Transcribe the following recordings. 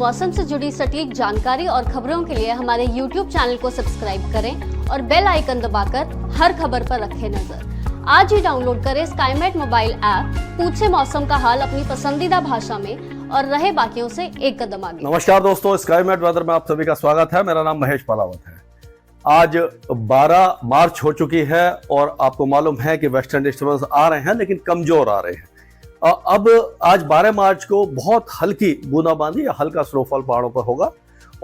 मौसम से जुड़ी सटीक जानकारी और खबरों के लिए हमारे YouTube चैनल को सब्सक्राइब करें और बेल आइकन दबाकर हर खबर पर रखें नजर। आज ही डाउनलोड करें स्काईमेट मोबाइल ऐप, पूछे मौसम का हाल अपनी पसंदीदा भाषा में और रहे बाकियों से एक कदम आगे। नमस्कार दोस्तों, स्काईमेट वेदर में आप सभी का स्वागत है। मेरा नाम महेश पालावत है। आज 12 मार्च हो चुकी है और आपको मालूम है कि वेस्टर्न डिस्टर्बेंस आ रहे हैं, लेकिन कमजोर आ रहे हैं। अब आज 12 मार्च को बहुत हल्की बूंदाबांदी या हल्का स्नोफॉल पहाड़ों पर होगा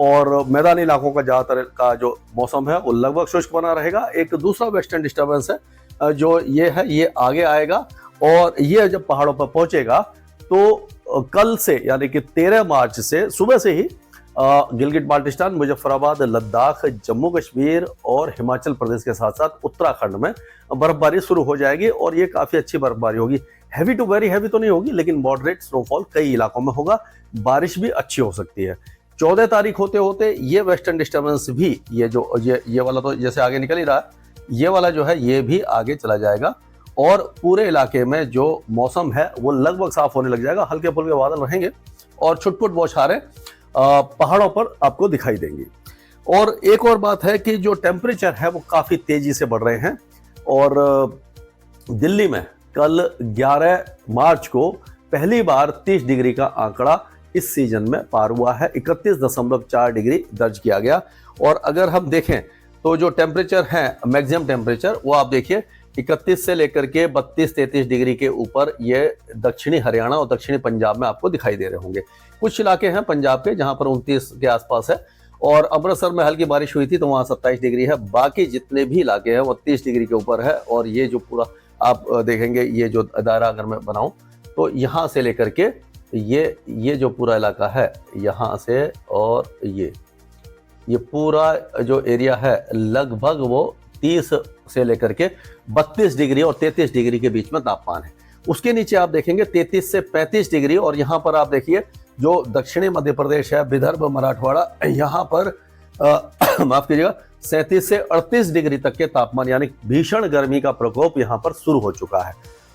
और मैदानी इलाकों का ज्यादातर का जो मौसम है वो लगभग शुष्क बना रहेगा। एक दूसरा वेस्टर्न डिस्टर्बेंस है जो ये आगे आएगा और ये जब पहाड़ों पर पहुंचेगा तो कल से यानी कि 13 मार्च से सुबह से ही गिलगित बाल्टिस्तान, मुजफ्फराबाद, लद्दाख, जम्मू कश्मीर और हिमाचल प्रदेश के साथ साथ उत्तराखंड में बर्फबारी शुरू हो जाएगी और ये काफी अच्छी बर्फबारी होगी। हैवी टू वेरी हैवी तो नहीं होगी, लेकिन मॉडरेट स्नोफॉल कई इलाकों में होगा। बारिश भी अच्छी हो सकती है। 14 तारीख होते होते ये वेस्टर्न डिस्टर्बेंस भी ये वाला तो जैसे आगे निकल ही रहा है, ये वाला जो है ये भी आगे चला जाएगा और पूरे इलाके में जो मौसम है वो लगभग साफ होने लग जाएगा। हल्के फुल्के बादल रहेंगे और छुटपुट बौछारें पहाड़ों पर आपको दिखाई देंगी। और एक और बात है कि जो टेम्परेचर है वो काफी तेजी से बढ़ रहे हैं और दिल्ली में कल 11 मार्च को पहली बार 30 डिग्री का आंकड़ा इस सीजन में पार हुआ है। 31.4 डिग्री दर्ज किया गया। और अगर हम देखें तो जो टेम्परेचर है मैक्सिमम टेम्परेचर वो आप देखिए 31 से लेकर के 32-33 डिग्री के ऊपर ये दक्षिणी हरियाणा और दक्षिणी पंजाब में आपको दिखाई दे रहे होंगे। कुछ इलाके हैं पंजाब के जहां पर 29 के आसपास है और अमृतसर में हल्की बारिश हुई थी तो वहां 27 डिग्री है। बाकी जितने भी इलाके हैं वो 30 डिग्री के ऊपर है। और ये जो पूरा आप देखेंगे, ये जो दायरा अगर मैं बनाऊं तो यहाँ से लेकर के ये जो पूरा इलाका है यहाँ से और ये पूरा जो एरिया है लगभग वो 30 से लेकर के 32 डिग्री और 33 डिग्री के बीच में तापमान है। उसके नीचे आप देखेंगे 33 से 35 डिग्री और यहाँ पर आप देखिए जो दक्षिणी मध्य प्रदेश है, विदर्भ, मराठवाड़ा, यहाँ पर माफ कीजिएगा 37 से 38 डिग्री तक के तापमान यानी भीषण गर्मी का प्रकोप यहाँ पर शुरू हो चुका है।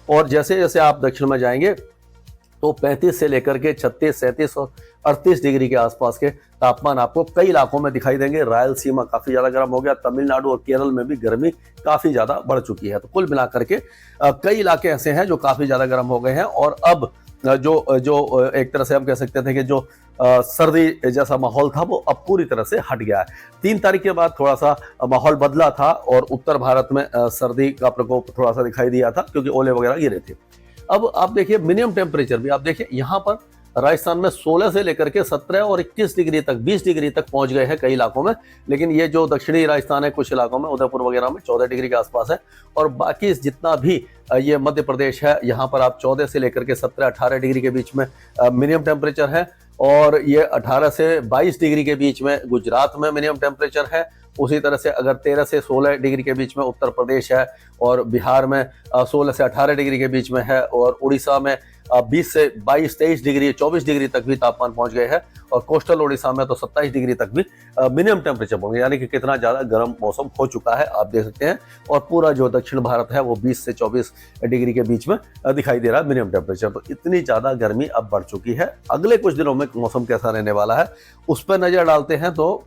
और जैसे जैसे आप दक्षिण में जाएंगे तो 35 से लेकर के 36, 37 और 38 डिग्री के आसपास के तापमान आपको कई इलाकों में दिखाई देंगे। रायलसीमा काफी ज्यादा गर्म हो गया, तमिलनाडु और केरल में भी गर्मी काफी ज्यादा बढ़ चुकी है। तो कुल मिलाकर के कई इलाके ऐसे हैं जो काफी ज्यादा गर्म हो गए हैं और अब जो एक तरह से हम कह सकते थे कि जो सर्दी जैसा माहौल था वो अब पूरी तरह से हट गया है। 3 तारीख के बाद थोड़ा सा माहौल बदला था और उत्तर भारत में सर्दी का प्रकोप थोड़ा सा दिखाई दिया था क्योंकि ओले वगैरह गिरे थे। अब आप देखिए मिनिमम टेम्परेचर भी आप देखिए यहाँ पर राजस्थान में 16 से लेकर के 17 और 21 डिग्री तक 20 डिग्री तक पहुंच गए हैं कई इलाकों में। लेकिन ये जो दक्षिणी राजस्थान है कुछ इलाकों में उदयपुर वगैरह में 14 डिग्री के आसपास है और बाकी जितना भी ये मध्य प्रदेश है यहाँ पर आप 14 से लेकर के 17-18 डिग्री के बीच में मिनिमम टेम्परेचर है और ये 18 से 22 डिग्री के बीच में गुजरात में मिनिमम टेम्परेचर है। उसी तरह से अगर 13 से 16 डिग्री के बीच में उत्तर प्रदेश है और बिहार में 16 से 18 डिग्री के बीच में है और उड़ीसा में 20 से 22-23 डिग्री 24 डिग्री तक भी तापमान पहुंच गए हैं और कोस्टल उड़ीसा में तो 27 डिग्री तक भी मिनिमम टेम्परेचर पहुंच गया। यानी कि कितना ज्यादा गर्म मौसम हो चुका है आप देख सकते हैं। और पूरा जो दक्षिण भारत है वो 20 से 24 डिग्री के बीच में दिखाई दे रहा है मिनिमम टेम्परेचर। तो इतनी ज्यादा गर्मी अब बढ़ चुकी है। अगले कुछ दिनों में मौसम कैसा रहने वाला है उस पर नजर डालते हैं। तो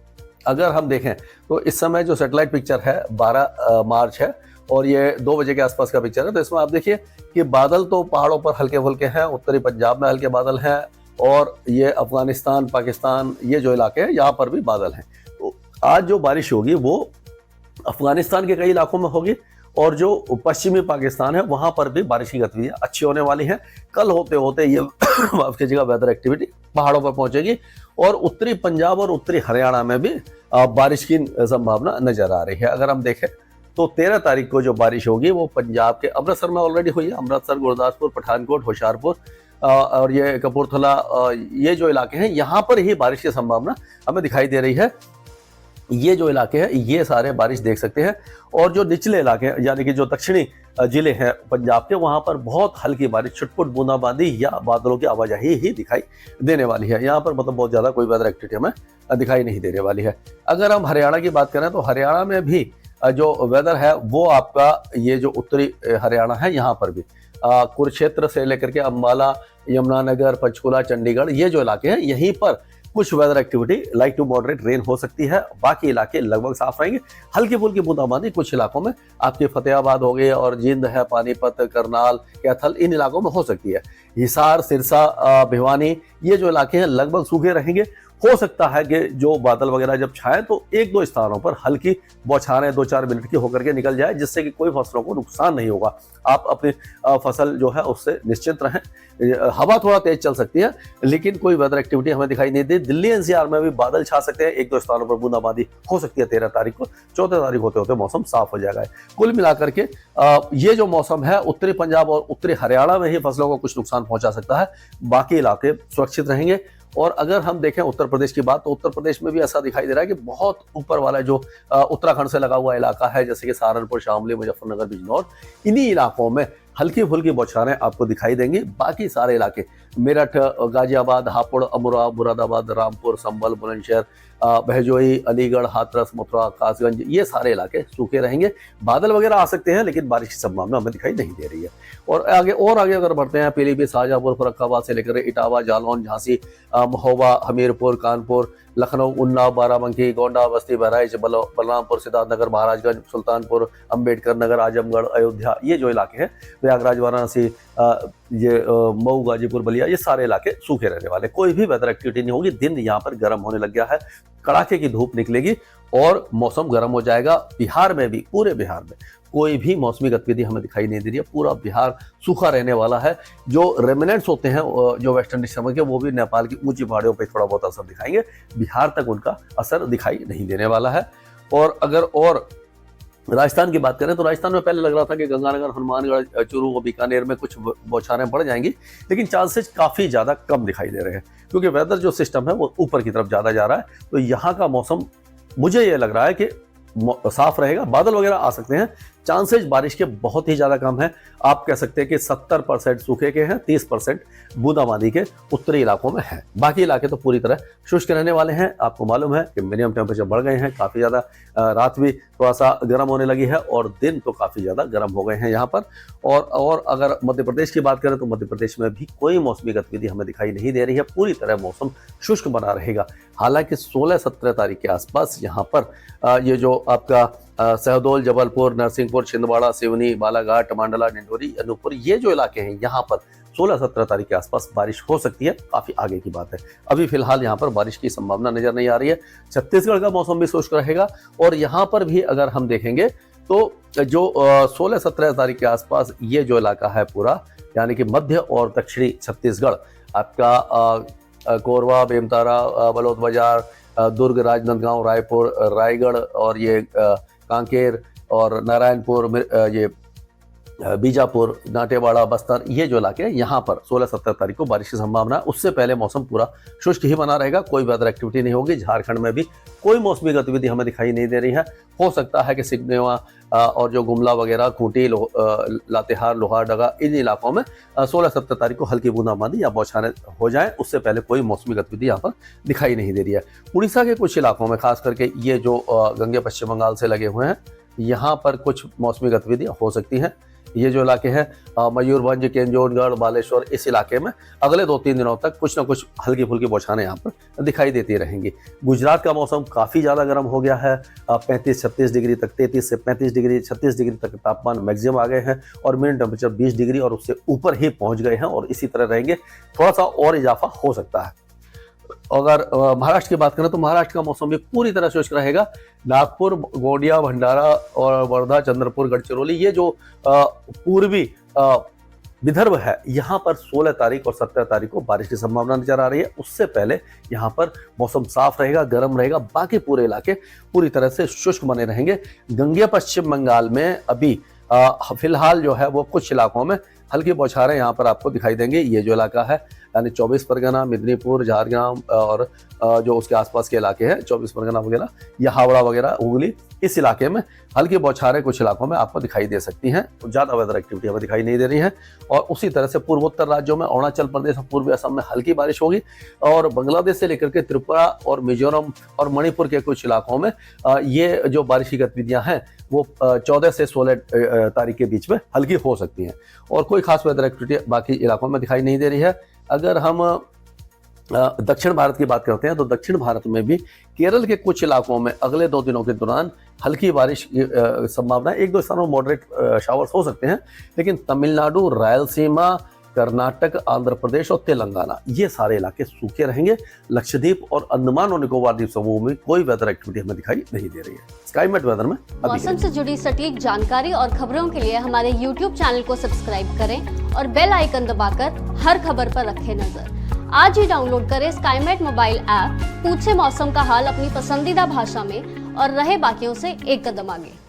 अगर हम देखें तो इस समय जो सैटेलाइट पिक्चर है 12 मार्च है और ये 2 बजे के आसपास का पिक्चर है। तो इसमें आप देखिए कि बादल तो पहाड़ों पर हल्के फुल्के हैं, उत्तरी पंजाब में हल्के बादल हैं और ये अफगानिस्तान, पाकिस्तान ये जो इलाके हैं यहाँ पर भी बादल हैं। तो आज जो बारिश होगी वो अफगानिस्तान के कई इलाकों में होगी और जो पश्चिमी पाकिस्तान है वहां पर भी बारिश की गतिविधियां अच्छी होने वाली हैं। कल होते होते ये आपकी जगह वेदर एक्टिविटी पहाड़ों पर पहुंचेगी और उत्तरी पंजाब और उत्तरी हरियाणा में भी बारिश की संभावना नजर आ रही है। अगर हम देखें तो 13 तारीख को जो बारिश होगी वो पंजाब के अमृतसर में ऑलरेडी हुई है। अमृतसर, गुरदासपुर, पठानकोट, होशियारपुर और ये कपूरथला ये जो इलाके हैं यहाँ पर ही बारिश की संभावना हमें दिखाई दे रही है। ये जो इलाके हैं ये सारे बारिश देख सकते हैं और जो निचले इलाके हैं यानी कि जो दक्षिणी जिले हैं पंजाब के वहां पर बहुत हल्की बारिश, छुटपुट बूंदाबांदी या बादलों की आवाजाही ही दिखाई देने वाली है। यहाँ पर मतलब बहुत ज्यादा कोई वेदर एक्टिविटी हमें दिखाई नहीं देने वाली है। अगर हम हरियाणा की बात करें तो हरियाणा में भी जो वेदर है वो आपका ये जो उत्तरी हरियाणा है यहाँ पर भी कुरुक्षेत्र से लेकर के अंबाला, यमुनानगर, पंचकुला, चंडीगढ़ ये जो इलाके हैं यहीं पर कुछ weather activity light to moderate rain हो सकती है, बाकी इलाके लगभग साफ रहेंगे। हल्की फुल्की बूंदाबांदी कुछ इलाकों में आपके फतेहाबाद हो गए और जींद है, पानीपत, करनाल, कैथल, इन इलाकों में हो सकती है। हिसार, सिरसा, भिवानी, ये जो इलाके हैं लगभग सूखे रहेंगे। हो सकता है कि जो बादल वगैरह जब छाए तो एक दो स्थानों पर हल्की बौछारें 2-4 मिनट की होकर के निकल जाए, जिससे कि कोई फसलों को नुकसान नहीं होगा। आप अपनी फसल जो है उससे निश्चिंत रहें। हवा थोड़ा तेज चल सकती है, लेकिन कोई वेदर एक्टिविटी हमें दिखाई नहीं दी। दिल्ली एनसीआर में भी बादल छा सकते हैं, एक दो स्थानों पर बूंदाबांदी हो सकती है 13 तारीख को। 14 तारीख होते होते मौसम साफ हो जाएगा। कुल मिलाकर के ये जो मौसम है उत्तरी पंजाब और उत्तरी हरियाणा में ही फसलों को कुछ नुकसान पहुंचा सकता है, बाकी इलाके सुरक्षित रहेंगे। और अगर हम देखें उत्तर प्रदेश की बात, तो उत्तर प्रदेश में भी ऐसा दिखाई दे रहा है कि बहुत ऊपर वाला जो उत्तराखंड से लगा हुआ इलाका है, जैसे कि सहारनपुर, शामली, मुजफ्फरनगर, बिजनौर, इन्हीं इलाकों में हल्की फुल्की बौछारें आपको दिखाई देंगी। बाकी सारे इलाके मेरठ, गाजियाबाद, हापुड़, अमरोहा, मुरादाबाद, रामपुर, संभल, बुलंदशहर, बहजोई, अलीगढ़, हाथरस, मथुरा, कासगंज, ये सारे इलाके सूखे रहेंगे। बादल वगैरह आ सकते हैं, लेकिन बारिश की संभावना हमें दिखाई नहीं दे रही है। और आगे अगर बढ़ते हैं, पीलीभीत, शाहजहांपुर, फर्रुखाबाद से लेकर इटावा, जालौन, झांसी, महोबा, हमीरपुर, कानपुर, लखनऊ, उन्नाव, बाराबंकी, गोंडा, बस्ती, बहराइच, बलरामपुर, सिद्धार्थनगर, महाराजगंज, सुल्तानपुर, अंबेडकर नगर, आजमगढ़, अयोध्या, ये जो इलाके हैं, प्रयागराज, वाराणसी, ये मऊ, गाजीपुर, बलिया, ये सारे इलाके सूखे रहने वाले। कोई भी वेदर एक्टिविटी नहीं होगी। दिन यहाँ पर गर्म होने लग गया है, कड़ाके की धूप निकलेगी और मौसम गर्म हो जाएगा। बिहार में भी, पूरे बिहार में कोई भी मौसमी गतिविधि हमें दिखाई नहीं दे रही है। पूरा बिहार सूखा रहने वाला है। जो रेमिनेंट्स होते हैं जो वेस्टर्न डिस्टर्बेंस के, वो भी नेपाल की ऊंची पहाड़ियों पर थोड़ा बहुत असर दिखाएंगे। बिहार तक उनका असर दिखाई नहीं देने वाला है। और अगर और राजस्थान की बात करें तो राजस्थान में पहले लग रहा था कि गंगानगर, हनुमानगढ़, चूरू और बीकानेर में कुछ बौछारें पड़ जाएंगी, लेकिन चांसेस काफ़ी ज़्यादा कम दिखाई दे रहे हैं, क्योंकि वेदर जो सिस्टम है वो ऊपर की तरफ ज़्यादा जा रहा है। तो यहाँ का मौसम मुझे ये लग रहा है कि साफ रहेगा। बादल वगैरह आ सकते हैं, चांसेस बारिश के बहुत ही ज़्यादा कम है। आप कह सकते हैं कि 70% सूखे के हैं, 30% बूंदाबांदी के उत्तरी इलाकों में है। बाकी इलाके तो पूरी तरह शुष्क रहने वाले हैं। आपको मालूम है कि मिनिमम टेम्परेचर बढ़ गए हैं काफ़ी ज़्यादा, रात भी थोड़ा सा गर्म होने लगी है और दिन तो काफ़ी ज़्यादा गर्म हो गए हैं यहाँ पर। और अगर मध्य प्रदेश की बात करें तो मध्य प्रदेश में भी कोई मौसमी गतिविधि हमें दिखाई नहीं दे रही है। पूरी तरह मौसम शुष्क बना रहेगा। हालांकि 16-17 तारीख के आसपास यहाँ पर ये जो आपका सहडोल, जबलपुर, नरसिंहपुर, छिंदवाड़ा, सिवनी, बालाघाट, मंडला, डिंडोरी, अनूपपुर, ये जो इलाके हैं यहाँ पर 16-17 तारीख के आसपास बारिश हो सकती है। काफ़ी आगे की बात है। अभी फिलहाल यहाँ पर बारिश की संभावना नजर नहीं आ रही है। छत्तीसगढ़ का मौसम भी शुष्क रहेगा और यहाँ पर भी अगर हम देखेंगे तो जो 16-17 तारीख के आसपास ये जो इलाका है पूरा, यानी कि मध्य और दक्षिणी छत्तीसगढ़, आपका कोरबा, बेमतारा, बलौद बाजार, दुर्ग, राजनांदगांव, रायपुर, रायगढ़ और ये कांकेर और नारायणपुर, ये बीजापुर, दांतेवाड़ा, बस्तर, ये जो इलाके हैं यहाँ पर 16-17 तारीख को बारिश की संभावना है। उससे पहले मौसम पूरा शुष्क ही बना रहेगा, कोई वेदर एक्टिविटी नहीं होगी। झारखंड में भी कोई मौसमी गतिविधि हमें दिखाई नहीं दे रही है। हो सकता है कि सिगनेवा और जो गुमला वगैरह, खूंटी, लातेहार, लोहारडगा, इन इलाकों में 16-17 तारीख को हल्की बूंदाबांदी या बौछारें हो जाएं। उससे पहले कोई मौसमी गतिविधि यहाँ पर दिखाई नहीं दे रही है। उड़ीसा के कुछ इलाकों में, खास करके ये जो गंगे पश्चिम बंगाल से लगे हुए हैं, यहाँ पर कुछ मौसमी गतिविधियाँ हो सकती हैं। ये जो इलाके हैं मयूरभंज, केंजोरगढ़, बालेश्वर, इस इलाके में अगले 2-3 दिनों तक कुछ ना कुछ हल्की फुल्की बौछारें यहाँ पर दिखाई देती रहेंगी। गुजरात का मौसम काफ़ी ज़्यादा गर्म हो गया है। 35-36 डिग्री तक, 33 से 35 डिग्री, 36 डिग्री तक तापमान मैक्सिमम आ गए हैं और मिनिमम टेम्परेचर 20 डिग्री और उससे ऊपर ही पहुँच गए हैं और इसी तरह रहेंगे। थोड़ा सा और इजाफा हो सकता है। अगर महाराष्ट्र की बात करें तो महाराष्ट्र का मौसम भी पूरी तरह शुष्क रहेगा। नागपुर, गोंडिया, भंडारा और वर्धा, चंद्रपुर, गढ़चिरौली, ये जो पूर्वी विदर्भ है, यहाँ पर 16 तारीख और 17 तारीख को बारिश की संभावना नजर आ रही है। उससे पहले यहाँ पर मौसम साफ रहेगा, गर्म रहेगा। बाकी पूरे इलाके पूरी तरह से शुष्क बने रहेंगे। गंगे पश्चिम बंगाल में अभी फिलहाल जो है वो कुछ इलाकों में हल्की बौछारें यहाँ पर आपको दिखाई देंगे। ये जो इलाका है यानी 24 परगना, मिदनीपुर, झारग्राम और जो उसके आसपास के इलाके हैं, 24 परगना वगैरह या हावड़ा वगैरह, हुगली, इस इलाके में हल्की बौछारें कुछ इलाकों में आपको दिखाई दे सकती हैं। तो ज़्यादा वेदर एक्टिविटी हमें दिखाई नहीं दे रही है। और उसी तरह से पूर्वोत्तर राज्यों में, अरुणाचल प्रदेश और पूर्वी असम में हल्की बारिश होगी और बांग्लादेश से लेकर के त्रिपुरा और मिजोरम और मणिपुर के कुछ इलाकों में ये जो बारिश की गतिविधियाँ हैं वो 14 से 16 तारीख के बीच में हल्की हो सकती हैं। और कोई खास वेदर एक्टिविटी बाकी इलाकों में दिखाई नहीं दे रही है। अगर हम दक्षिण भारत की बात करते हैं तो दक्षिण भारत में भी केरल के कुछ इलाकों में अगले 2 दिनों के दौरान हल्की बारिश की संभावना है। 1-2 स्थानों में मॉडरेट शावर्स हो सकते हैं, लेकिन तमिलनाडु, रायलसीमा, कर्नाटक, आंध्र प्रदेश और तेलंगाना ये सारे इलाके सूखे रहेंगे। लक्षद्वीप और अंडमान और निकोबार द्वीप समूह में कोई वेदर एक्टिविटी हमें दिखाई नहीं दे रही है। स्काईमेट वेदर में मौसम से जुड़ी सटीक जानकारी और खबरों के लिए हमारे YouTube चैनल को सब्सक्राइब करें और बेल आइकन दबाकर हर खबर पर रखें नजर। आज ही डाउनलोड करें स्काईमेट मोबाइल ऐप, पूछे मौसम का हाल अपनी पसंदीदा भाषा में और रहे बाकियों से एक कदम आगे।